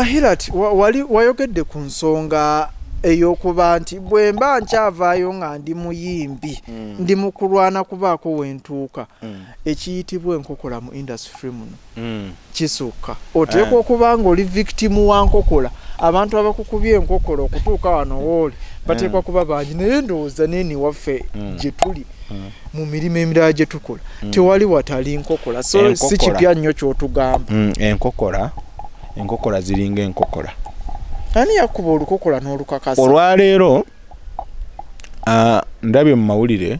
Hirat wali wayogedde ku nsonga eyokuba nti bwe mba nkyavaayo nga ndi muyimbi ndi mu kulwana kubaako wentuuka ekiyitibwa enkokola mu industry muno kisukka oteekwa okuba nga oli victim wa nkokola abantu abakukubye enkokola okutuuka wano wooli bateekwa kuba bangi naye ndowooza neni waffe gye tuli mu mirimu emirala gye tukola tewali watali nkokola so si kipya nnyo ky'otugamba enkokola ziringa enkokola. Ani yakuba olukokola n'olukakasa? Olwaleero ndabye mu mawulire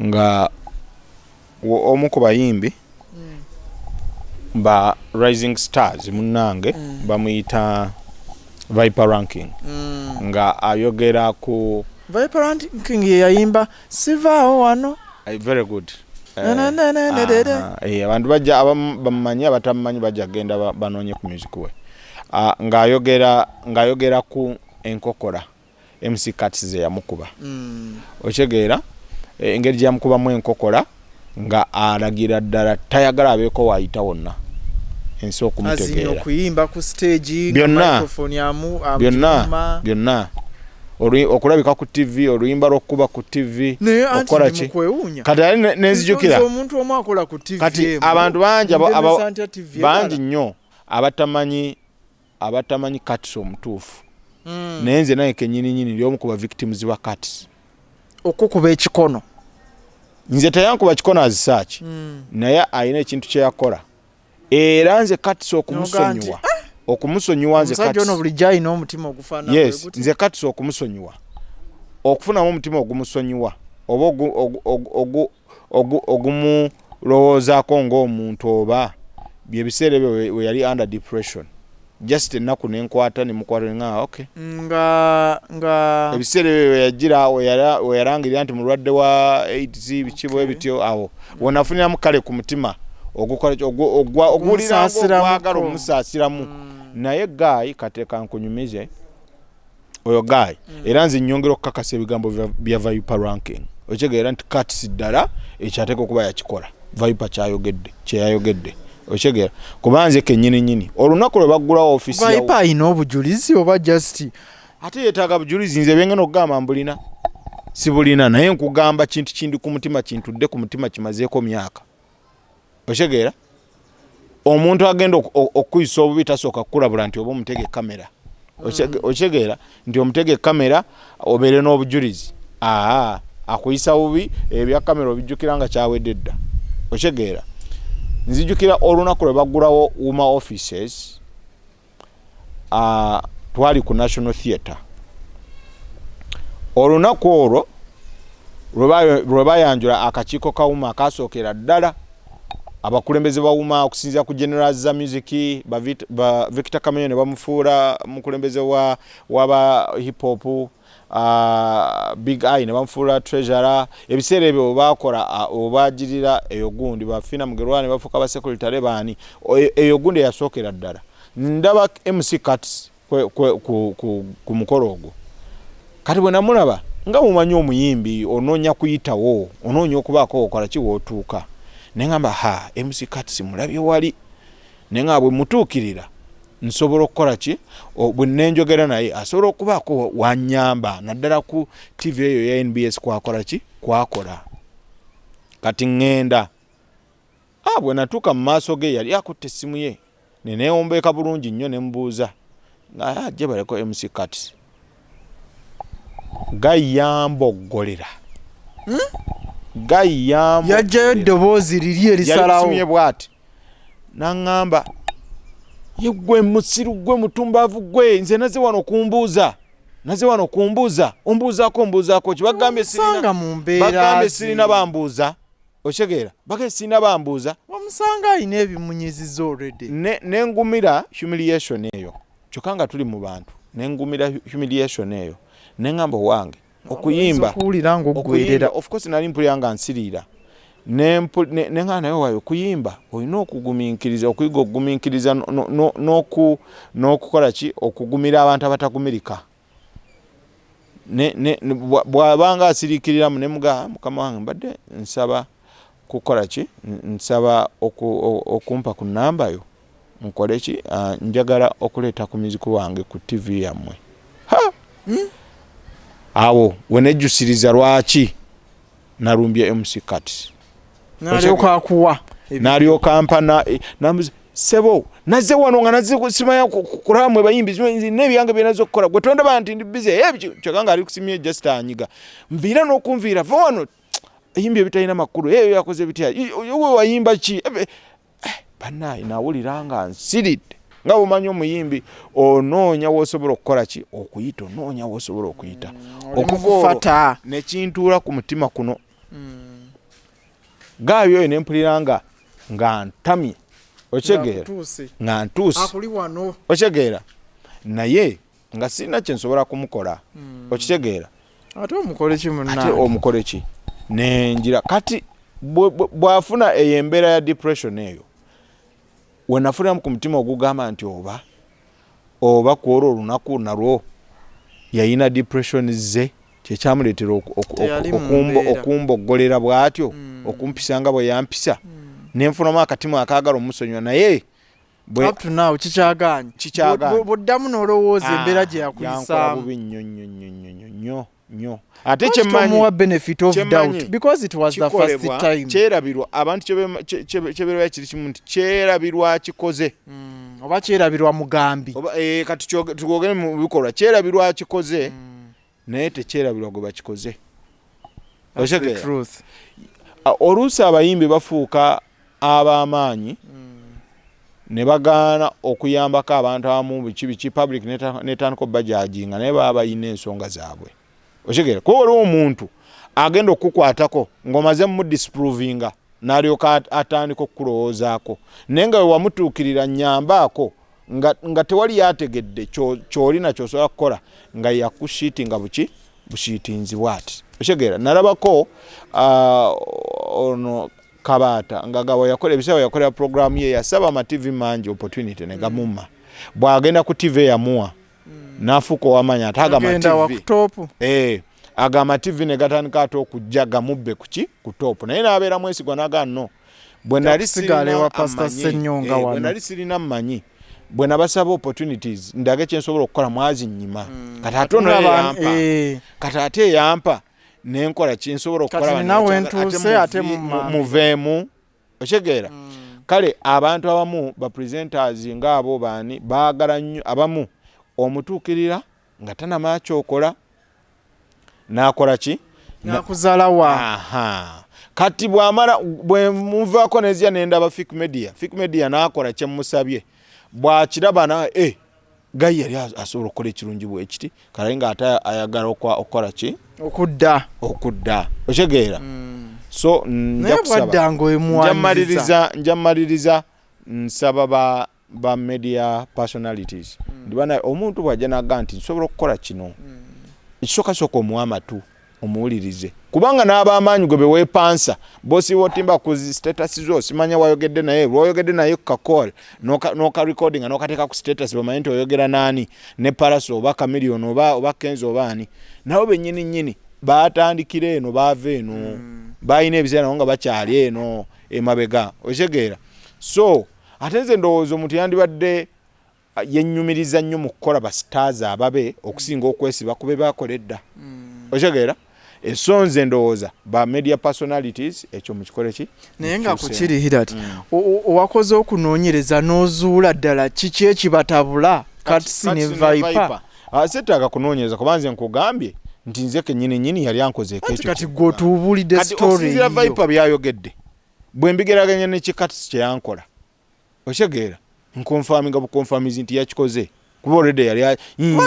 nga omu ku bayimbi ba Rising Stars munnange bamuyita Viper Ranking nga ayogera ku Viper Ranking ye yayimba sivaawo wano. Very good. Abantu bajja abamanyi abatamanyi bajja genda banonye ku music we. Ngayogera ku enkokola MC KATS ze yamukuba. Ochegeera engeri yamukuba mu enkokola nga alagira ddala tayagala abeeko waayita wonna. Ensi okumutegeera. Azinyo kuyimba ku stage microphone yamu byonna. Okulabika ku TV oluyimba lwokuba ku TV okola ki kati nenzijukira omuntu omu akola ku TV kati abantu bangi nnyo abatamanyi KATS omutuufu nenze naye kenyini lyomu kuba victims wa KATS okukuba ekikono nze tayankuba kikono azisaaki naye ayina ekintu kye yakola era nze KATS okumusonyiwa okumusonyiwa nze KATS ono bulijja ayina omutima ogufaanana yes nze KATS okumusonyiwa okufunamu omutima ogumusonyiwa oba ogumulowoozaako ng'omuntu oba bye biseera bye we yali under depression just ennaku nenkwata nemukwata nga okay nga ebiseera bye yagira we yarangirira nti mulwadde wa AIDS bikibo ebityo awo wonafuniramu kale ku mutima ogulira ogwagala omusaasiramu naye gayi kateeka nkunyumize oyo gayi era nze nnyongera okukakasa ebigambo bya Viper Ranking okitegeera nti KATS ddala ekyateeka okuba yakikola Viper kyeyayogedde okitegeera kuba nze kennyini olunaku lwe baggulawo ofisi yawo Viper ayina obujulizi oba just ate yeetaaga bujulizi nze bengena okugamba mbulina si bulina naye nkugamba kintu kindi ku mutima kintudde ku mutima kimazeeko myaka okitegeera omuntu agenda okuyisa obubi tasooka kukulabula nti oba omutege kamera okitegeera nti omutege kamera obeere n'obujulizi akuyisa bubi ebya kamera obijjukira nga kyawedde dda okitegeera nzijukira olunaku lwe baggulawo Women Offices twali ku National Theatre olunaku olwo lwe bayanjula akakiiko ka Women akasookera ddala abakulembeze ba Women okusinzira ku generals za music ba Victor Kamenyo ne bamufuula mukulembeze wa hip hop Big Eye ne bamufuula treasurer ebiseera ebyo bakola obagirira eyo gundi bafina mugerwane bafuka ba secretary bani eyo gundi yasookera ddala ndaba MC KATS ku mukolo ogwo kati bwe namulaba nga mumanyi omuyimbi onoonya kuyitawo onoonya okubaako okola ki wootuuka nengamba MC KATS mulabye wali nenga bwe mutuukirira nsobola okukola ki bwe nenjogera naye asobola okubaako wanyamba naddala ku TV eyo ya NBS kwakola ki kwakola kati ngenda bwe natuuka mu maaso ge yali akutte essimu ye neneewombeeka bulungi nnyo ne mubuuza nga ajje baleko MC KATS gayamboggolera yajjayo eddoboozi liri erisalawo yali bw'ati n'aŋŋamba ye gwe musiru gwe mutumbaavu gwe nze naze wano kumbuuza ombuuzaako kibagambye sirina bambuuza okitegeera bagambye sirina bambuuza omusanga alina ebimunyiziza already nengumira humiliation eyo kyokka nga tuli mu bantu nengumira humiliation eyo neŋŋamba wange okuyimba of course nali mpulira nga nsiriira nenga naye wayo kuyimba olina okugumiikiriza okuyiga okugumiikiriza n'okukola ki okugumira abantu abatagumirika bw'abanga asiriikiriramu ne mukama wange mbadde nsaba kukola ki nsaba okumpa ku namba yo nkoleki njagala okuleeta ku muziku wange ku TV yammwe awo wenejjusiriza lwaki nalumbye MC KATS n'alyoka mpa sebo naze wano nga naze simanya kulamwe bayimbi n'ebyange byenazo okukola gwe tondaba nti ndi busy kyokanga ali kusimye just anyiga nviira n'okunviira va wano eyimbi ebitalina makulu eyo yakoze bitya we wayimba ki bannaye nawulira nga nsiridde nga omanyi omuyimbi onoonya w'osobola okukola ki okuyita onoonya w'osobola okuyita okuva nekintuula ku mutima kuno gaayo oyo nempulira nga ntamye okitegeera nga ntuuse okitegeera naye nga sirina kye nsobola kumukola okitegeera ate omukole ki munna ate omukole ki nenjira kati bw'afuna eyo embeera ya depression eyo wenafuniramu ku mutima ogugamba nti oba kwolwo olunaku nalwo yayina depression ze kyekyamuleetera okumboggolera bw'atyo okumpisa nga bwe yampisa nenfunamu akatimu akaagala omusonyiwa naye bw'oddamu n'olowooza embeera gye yakuyisaamu bubi nnyo ate kyemmanyi benefit of doubt because it was the first time kyerabirwa abantu kyeberwa kiri kimu nti kyerabirwa kikoze oba kyerabirwa mugambi kati tugogere mu bikolwa kyerabirwa kikoze naye tekyerabirwa gwe bakikoze oluusi abayimbi bafuuka ab'amaanyi ne bagaana okuyambako abantu abamu biki public netandika obajajinga naye baba bayina ensonga zaabwe okitegeera kuba waliwo omuntu agenda okukukwatako ng'omaze mudisprovinga n'alyoka atandika okukulowoozaako naye nga we wamutuukirira nnyambaako nga tewali yategedde ky'olina ky'osobola kukola nga yakushiitinga bushiitinzibwa ati okitegeera nalabako ono Kabaata nga gawa yakola ebiseera yakolera program ye yasaba ama TV mangi opportunity ne gamumma bwagenda ku TV yamuwa nafuko wamanya atagama TV agama TV ne gatandika ato okujja gamubbe kuki ku top naye nabeera mwesigwa naganno bwe nali sigalewa pastor Senyonga wano bwe nali sirina mmanyi bwe nabasaba opportunities ndage kyensobola okukola mwazi nnyima kati atono yampa kati ate yampa nenkola kinsobola okukola nawe ntuse ate muveemu okitegeera kale abantu abamu ba presenters ng'abo baani baagala nnyo abamu omutuukirira nga tanamanya kyokola n'akola ki nakuzalawa kati bw'amala bwe muvaako nezya nendaba Fik Media n'akola kye musabye bw'akiraba na gayi yali asobola okukola ekirungi bwe kiti kale nga ate ayagala okukola ki okudda okitegeera so njamaliriza nsaba ba media personalities ndibana omuntu bwajja naga nti nsobola okukola kino ekisooka omuwa amatu omuwulirize kubanga n'ab'amaanyi gwe beweepansa bosi wotimba ku status zo simanya wayogedde naye lwoyogedde naye ku kakol n'oka recording n'okateeka ku status bamanyi nti oyogera naani ne Paraso oba Chameleon oba Kenzo oba ani nabo bennyini baatandikira eno baava eno bayina ebiseera nga bakyali eno emabega okitegeera so ate nze ndowooza omuntu yandibadde yennyumiriza nnyo mu kukola ba stars ababe okusinga okwesiba kube bakola edda okitegeera esonze ndowooza ba media personalities ekyo mukikole ki naye nga kukirihira ati owakoze okunoonyereza n'ozuula ddala kiki ekibatabula KATS ne Viper seetaaga kunoonyereza kuba nze nkugambye nti nze kennyini yali ankozeeko ekyo kati gwotuubulidde story eyo Viper byayogedde bwe mbigeraganya ne KATS kye yankola okitegeera nkonfaminga bukonfamizi nti yakikoze kuba already yali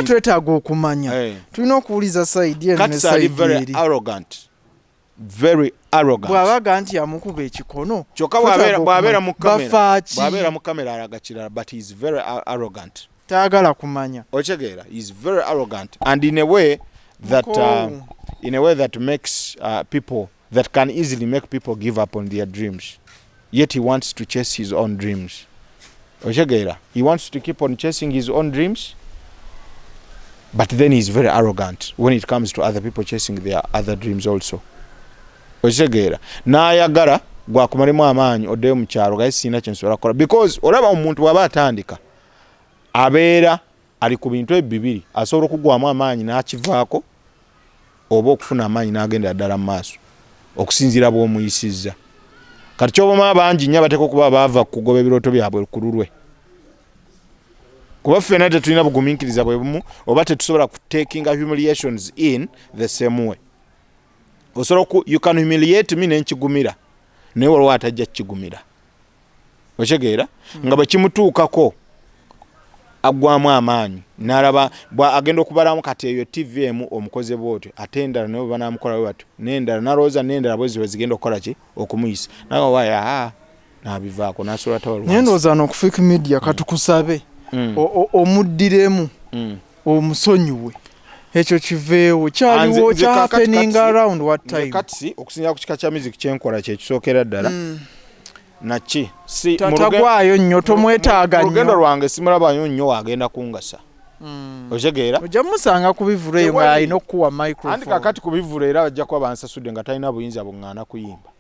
twetaaga okumanya tulina okuwuliza side eno ne side very arrogant bw'abaga nti yamukuba ekikono kyokka bw'abeera mu kamera alaga kirala but he is very arrogant taagala kumanya okitegeera he is very arrogant and in a way that makes people that can easily make people give up on their dreams yet he wants to chase his own dreams okitegeera he wants to keep on chasing his own dreams but then he's very arrogant when it comes to other people chasing their other dreams also okitegeera n'ayagala gwakumalemu amaanyi oddeyo mu kyalo gaye sina kye nsobola kukola because olaba omuntu bw'aba atandika abeera ali ku bintu ebibiri asobola okugwamu amaanyi n'akivaako oba okufuna amaanyi n'agenda ddala mu maaso okusinziira bw'omuyisizza kati ky'obama bangi nnyo abateeka okuba baava kugoba ebirooto byabwe ku lulwe kuba ffenna tetulina bugumiikiriza bwe bumu oba tetusobola kutakinga humiliations in the same way osobola you can humiliate me nenkigumira naye waliwo atajja kukigumira okitegeera nga bwe kimutuukako agwamu amaanyi n'alaba agenda okubalamu kati eyo TV emu omukoze bwotyo ate endala naye bwe banaamukola bwe batyo n'endala n'alowooza n'endala bwe ziba zigenda okukola ki okumuyisa naye waaya n'abivaako n'asobola tawalwa naye ndowooza n'okufake media katukusabe omuddiremu omusonyiwe ekyo kiveewo kyaliwo kyapening around what time kati okusinziira ku kika kya music kyenkola kyekisookera ddala naki si tatagwayo nnyo tomwetaaga nnyo olugendo lwange simulabayo nnyo wagenda kungasa otegeera ojja musanga ku bivule eyo ng'alina okukuwa microphone andi kakati ku bivule era bajja kuba bansasudde nga talina buyinza buŋŋaana kuyimba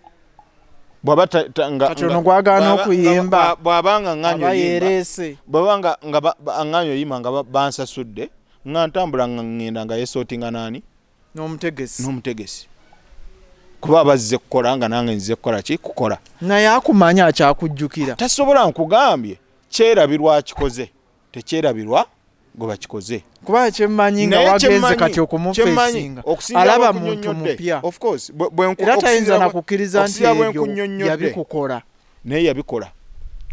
bw'aba kati ono gwagaana okuyimba bw'abanga abayereese bw'abanga nga aŋŋanyo yima nga bansasudde nga ntambula nga ŋŋenda nga yesootinga naani n'omutegesi kuba bazze kukola nga nange nzize kukola ki kukola naye akumanya akyakujjukira tasobola nkugambye kyerabirwa akikoze tekyerabirwa gwe bakikoze kuba kyemmanyi nga wagenze kati okumufeesinga alaba muntu mupya era tayinza nakukkiriza nti ebyo yabikukola naye yabikola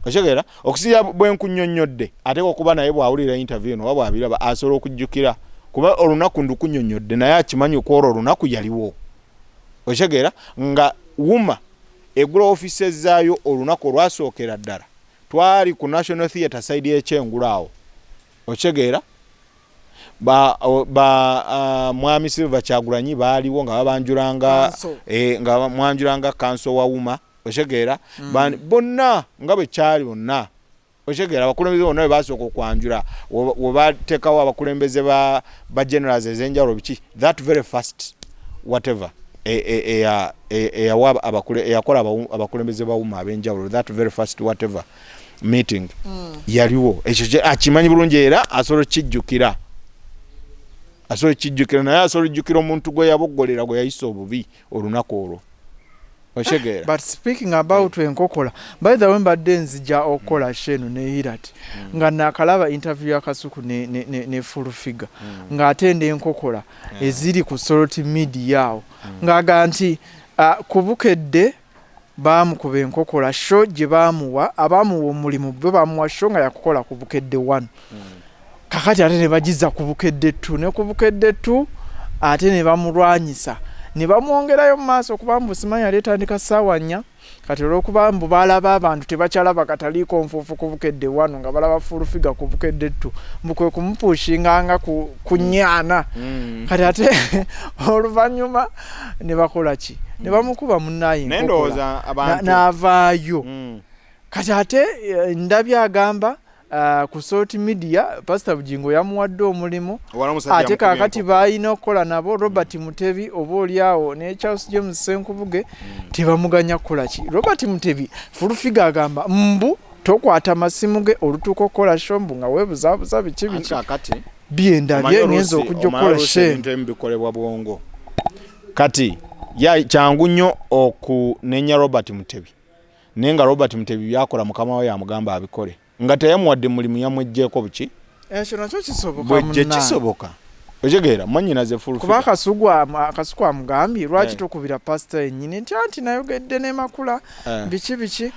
okitegeera okusinziira bwe nkunnyonnyodde ate okuba naye bw'awulira interview eno oba bw'abiraba asobola okujjukira kuba olunaku ndukunnyonnyodde naye akimanyi okwolwo olunaku yaliwo okitegeera nga wuma egula offices zaayo olunaku olwasookera ddala twali ku National Theatre side y'ekyengula awo okitegeera mwami Silver Kyagulanyi baaliwo nga mwanjulanga kanso wa wuma okitegeera bonna nga bwe kyali bonna okitegeera abakulembeze bonna bwe basooka okwanjula we bateekawo abakulembeze ba generals ez'enjawulo biki that very first whatever eyakola abakulembeze bawuma ab'enjawulo that very first whatever meeting yaliwo ekyo akimanyi bulungi era asobola kijjukira naye asobola ojjukira omuntu gwe yaboggolera gwe yayisa obubi olunaku olwo okitegeera but speaking about enkokola by the way mbadde nzija okukola sheno ne Hirat nga nakalaba interview ya Kasuku ne full figure ng'atenda enkokola eziri ku social media yawo ng'aga nti kubukedde baamukuba enkokola show gye baamuwa abaamuwa omulimu bwe baamuwa show nga yakukola ku bukedde 1 kakati ate ne bagiza ku bukedde 2 ne ku bukedde 2 ate ne bamulwanyisa ne bamwongerayo mu maaso kuba mbu simanyi aleetandika ssaawa 4 kati olw'okuba mbu balaba abantu tebakyalaba kataliiko nfuufu ku bukedde 1 nga balaba full figure ku bukedde 2 mbu kwe kumupuushinganga ku 4 kati ate oluvannyuma ne bakola ki ne bamukuba munnaye n'avaayo kati ate ndabye agamba ku social media Pastor Bujingo yamuwadde omulimu ate kakati balina okukola nabo Robert Mutebi oba oliawo ne Charles James Senkubuge tebamuganya kukola ki Robert Mutebi full figure agamba mbu tokwata masimu ge olutuuka okukola shombu nga weebuzaabuza biki byendabye ngenza okujja okukola bikolebwa bwongo kati kyangu nnyo okunenya Robert Mutebi naye nga Robert Mutebi byakola mukama we yamugamba abikole nga teyamuwadde mulimu yamwejjeeko buki ekyo nakyo kisoboka okitegeera mwannyinaze full kuba akasuku amugambye lwaki tokubira pastor yennyini nti nayogedde ne makula biki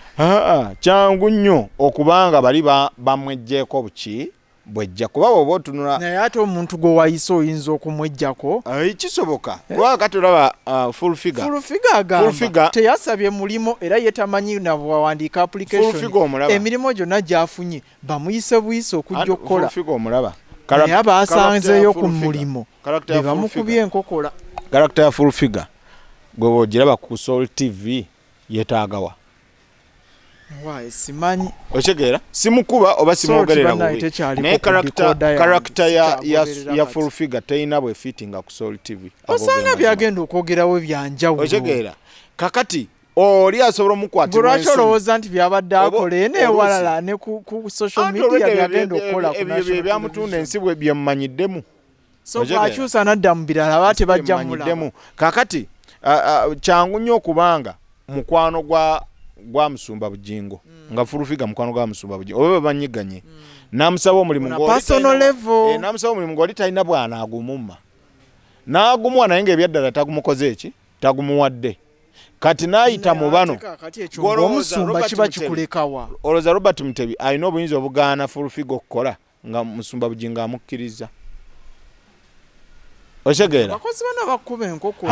kyangu nnyo okubanga bali bamwejjeeko buki bwejja kuba oba otunula naye ate omuntu gwe wayise oyinza okumwejjako kisoboka kuba kati olaba full figure agamba teyasabye mulimu era yetamanyi nabawandiika application emirimu gyonna gyafunye bamuyise buyise okujja okukola naye abasanzeeyo ku mulimu ne bamukubye enkokola character ya full figure gwe bw'ogiraba ku Soul TV yetaagawa simanyi okitegeera simukuba oba simwogerera bubi naye character ya full figure teyina bwe fitting ku Soul TV osanga byagenda okwogerawo byanjawulo okitegeera kakati oli asobola omukwatirwa lwaki olowooza nti byabadde akole newalala ne ku social media byagenda okukola ebyo byamutunda ensi bwe byemumanyiddemu so bwakyusa nadda mu birala aba tebajja mulaba kakati kyangu nnyo okubanga mukwano gwa Musumba Bujingo nga Furufiga mukwano gwa Musumba Bujingo oba banyiganye namusaba omulimu ng'oli talina bwana agumumma n'agumuwa naye ng'ebyaddala tagumukoze eki tagumuwadde kati n'ayita mu bano omusumba kiba kikulekawa olowooza Robert Mutebi alina obuyinza obugaana Furufiga okukola nga Musumba Bujingo amukkiriza otegeera bakozi bano bakuba enkoko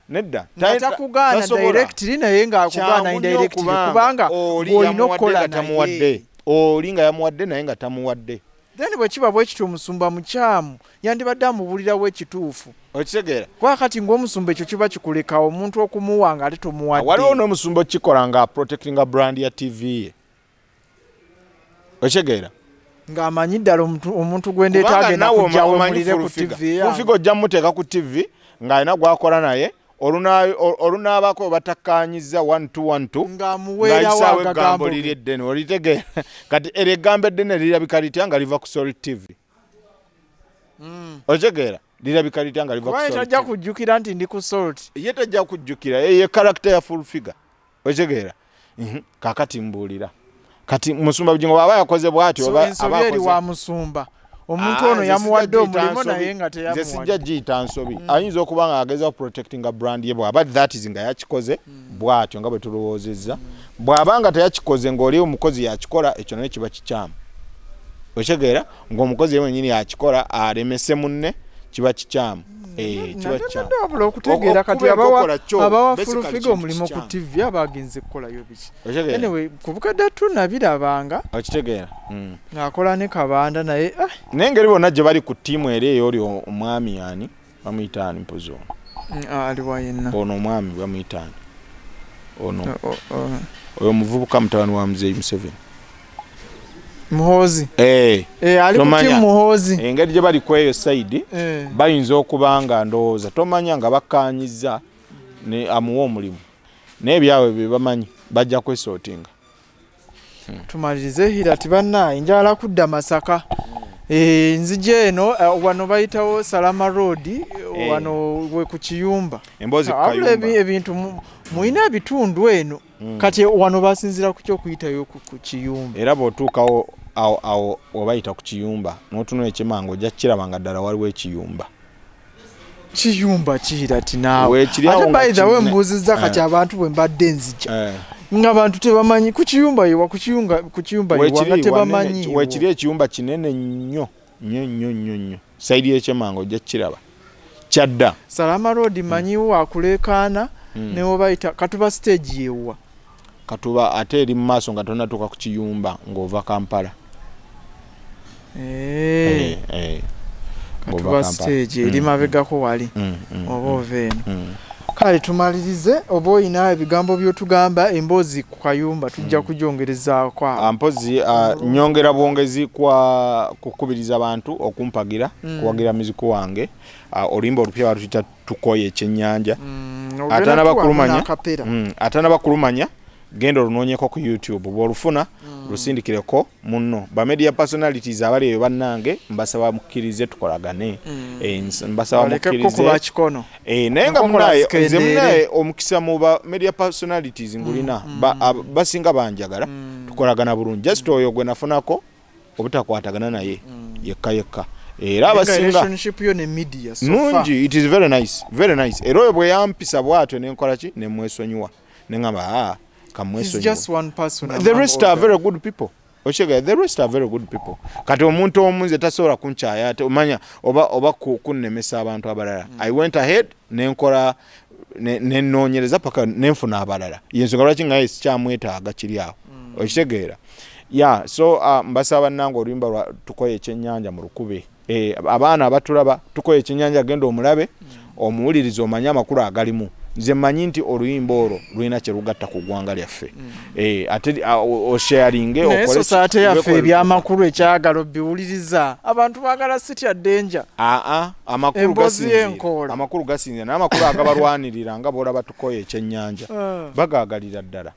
nedda takugaana directly naye ng'akugaana indirectly kubanga olina okukola naye oli nga yamuwadde naye nga tamuwadde then bwe kiba bwe kityo omusumba mukyamu yandibadde amubulirawo ekituufu okitegeera kwa kati ng'omusumba ekyo kiba kikuleka omuntu okumuwa nga ate tomuwadde waliwo n'omusumba okikola nga protecting brand ya TV ye okitegeera ng'amanyi ddala omuntu gwendeta agenda kujja wemulire ku TV Furufiga ojja muteeka ku TV ng'alina gwakola naye olunaabako batakkaanyiza 1-2-1-2 ng'ayisaawo eggambo liri eddene olitegeera kati eryo eggambo eddene lirabika litya nga liva ku Sol TV okitegeera lirabika litya nga liva ku Sol TV tajja kujjukira nti ndi ku Salt ye tajja kujjukira ye karakita ya Furufiga okitegeera kakati mbuulira kati Musumba Bujingo bw'aba yakoze bw'atyo oba ensobi wa Musumba omuntu ono yamuwadde omulimu naye nga teyamuwadde nze sijja giyita nsobi ayinza okuba nga ageza protecting brand ye bw'aba that is nga yakikoze bw'atyo nga bwe tulowoozezza bw'aba nga teyakikoze ng'oli omukozi yakikola ekyo naye kiba kikyamu okitegeera ng'omukozi ye mwennyini yakikola alemese munne kiba kikyamu kiba kikyamu okutegeera kati abawa Furufiga omulimu ku TV abagenze kukolayo biki anyway ku bukadde tunabirabanga okitegeera ng'akola ne Kabanda naye n'engeri bonna gye bali ku ttiimu eri ey'oli omwami yani bamuyita ani mpozi aliwa yenna ono omwami bamuyita ani ono oyo omuvubuka mutabani wa Muzeeyi Museveni Muhoozi ali ku ttiimu Muhoozi engeri gye bali ku eyo sayidi bayinza okuba nga ndowooza tomanya nga bakkaanyiza ne amuwa omulimu naye ebyawe bye bamanyi bajja kwesootinga tumalirize hira tibannaye njala kudda Masaka nzije eno wano bayitawo Salama Road wano we ku Kiyumba embozi Kayumba ebintu muina ebitundu eno kati wano basinzira ku kyo kuyitayo ku Kiyumba era bw'otuukawo awo obayita ku Kiyumba n'otunula ekimango ojja kirabanga ddala waliwo ekiyumba kiyira tinaawe ate bayita we mbuuzizza kati abantu bwe mbadde nzija ng'abantu tebamanyi ku Kiyumba yiwa ku Kiyumba yiwa nga tebamanyi weekiri ekiyumba kinene nnyo sayidi y'ekyemango ojja kiraba kyadda Salama Road manyiwo akulekaana ne obayita Katuba stage yewa Katuba ate eri mu maaso nga tonatuuka ku Kiyumba ng'ova Kampala Katuba stage eri mabegako wali oba ova eno kale tumalirize oba oyina ebigambo by'otugamba emboozi ku Kayumba tujja kugyongerezaako mpozi nyongera bwongezi kwa kukubiriza abantu okumpagira kuwagira muziko wange olimba olupya batuyita tukoye ekyennyanja atana bakulumanya genda olunoonyeko ku YouTube bw'olufuna lusindikireko munno ba media personalities abali eyo bannange mbasaba mukkirize tukolagane mbasaba mukkirize naye nga munaye omukisa mu ba media personalities ngulina basinga banjagala tukolagana bulungi just oyo gwe nafunako obutakwatagana naye yekka era abasinga relationship yo ne media nungi it is very nice era oyo bwe yampisa bwatyo nenkola ki nemwesonyiwa nengamba He's just one person. The rest are very good people. The rest are very good people. Kati omuntu omunze tasobola kunkyaya ate omanya oba kunnemesa abantu abalala. I went ahead nenkola nenoonyereza paka nenfuna abalala. Yensonga lwaki nga sikyamwetaaga kiri awo. Okitegeera. So mbasaba nange oluyimba lwa tukoye ekyennyanja mu lukube. Abaana abatulaba tukoye ekyennyanja genda omulabe omuwuliriza omanye amakulu agalimu. nze manyi nti oluyimba olwo lulina kye lugatta ku ggwanga lyaffe ate osharinge okole society yaffe ebyamakulu ekyagala biwuliriza abantu baagala city danger amakulu gasinzira n'amakulu agabalwanirira nga boolaba tukoye ekyennyanja bagaagalira ddala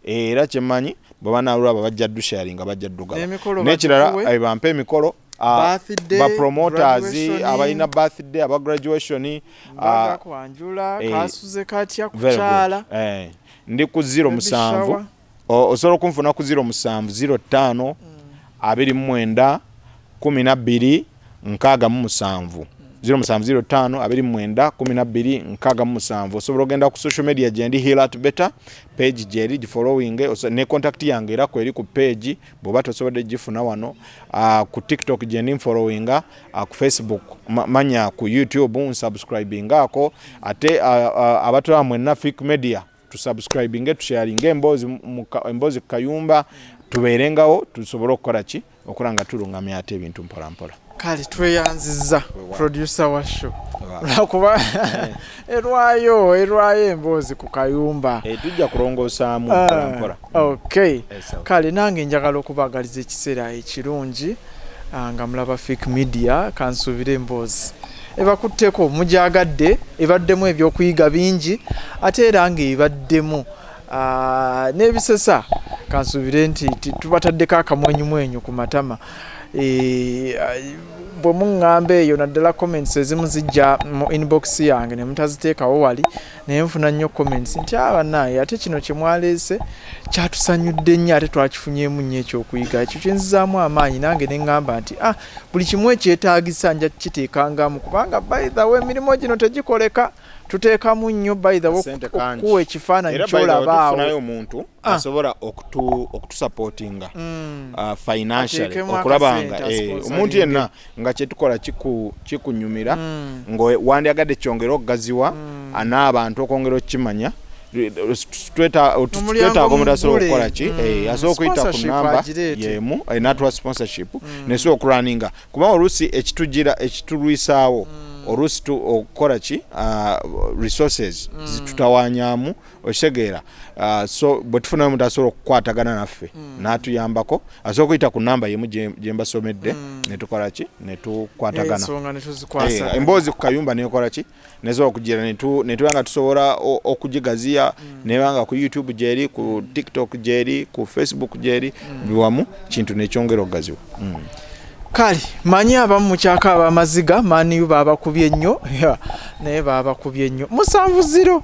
era kyemanyi bwe banaalulaba bajja dusharinga bajja ddugaba n'ekirala bampe emikolo ba promoters abalina birthday aba graduation kasuze katya kuchala ndi ku 07 osobola okunfuna ku 07 05 29 12 67 0705 osobola ogenda ku social media gyendi Heal At Better page gyeri gifollowing ne contact yange era kweri ku page bwoba tosobodde gifuna wano ku TikTok gyendi following ku Facebook manya ku YouTube unsubscribing ako ate abatula mwenna Fik Media tusubscribing tusharing embozi kayumba tubeerengawo tusobole okukola ki okulanga tulungamya ate ebintu mpola mpola. Kali tweyanziza producer wa show lwakuba erwayo emboozi ku kayumba tujja kulongosaamu mpola. Okay kali nange njagala okubagaliza ekiseera ekirungi nga mulaba Fik Media kansuubira emboozi ebakutteko mujagadde ebaddemu ebyokuyiga bingi ate era nga ebaddemu n'ebisesa kansuubire nti tubataddeko akamwenyumwenyu ku matama bwe muŋŋamba eyo naddala comments ezimu zijja mu inbox yange ne mutaziteekawo wali naye nfuna nnyo comments nti abanaye ate kino kye mwaleese kyatusanyudde nnyo ate twakifunyeemu nnyo ekyokuyiga ekyo kyenzizaamu amaanyi nange ne ŋŋamba nti buli kimu ekyetaagisa nja kiteekangamu kubanga by the way emirimu gino tegikoleka tuteekamu nnyo by the way okuwa ekifaananyi kyolabaawo tufunayo omuntu asobola okutusupportinga financially okulaba nga omuntu yenna nga kyetukola kikunyumira ng'owandyagadde kyongera okugaziwa n'abantu okwongera okukimanya twetaaga omuntu asobola okukola ki asobola okuyita ku namba yemu natuwa sponsorship nesobola okulwaninga kubanga oluusi ekitulwisaawo oluusi okukola ki resources zitutawanyamu okitegeera so bwe tufunayo omuntu asobola okukwatagana naffe n'atuyambako asobola okuyita ku namba yemu gye mbasomedde netukola ki netukwatagana emboozi ku kayumba nekola ki nesobola okugira netubanga tusobola okugigaziya nebanga ku YouTube gyeri ku TikTok gyeri ku Facebook gyeri biwamu kintu nekyongera okugaziwa. Kali manyi abamu mukyaka abamaziga maniyu babakubye nnyo naye babakubye nnyo 7-0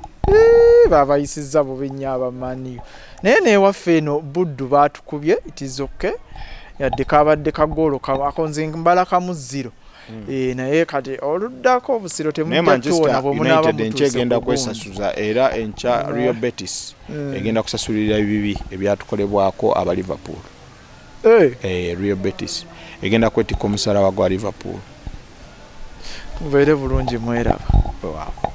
babayisizza bubi nnyo abamaniyu naye newaffe eno Buddu batukubye it is okay yadde kabadde kagoolo akonze mbala kamu 0 naye kati oluddako obusiro temujja tuwona bwe munaaba mutuuse egenda kwesasuza era encha Real Betis egenda kusasulira ebibi ebyatukolebwako aba Liverpool Real Betis egenda kwetika omusalaba gwa Liverpool. Mubeere bulungi mweraba. Wow.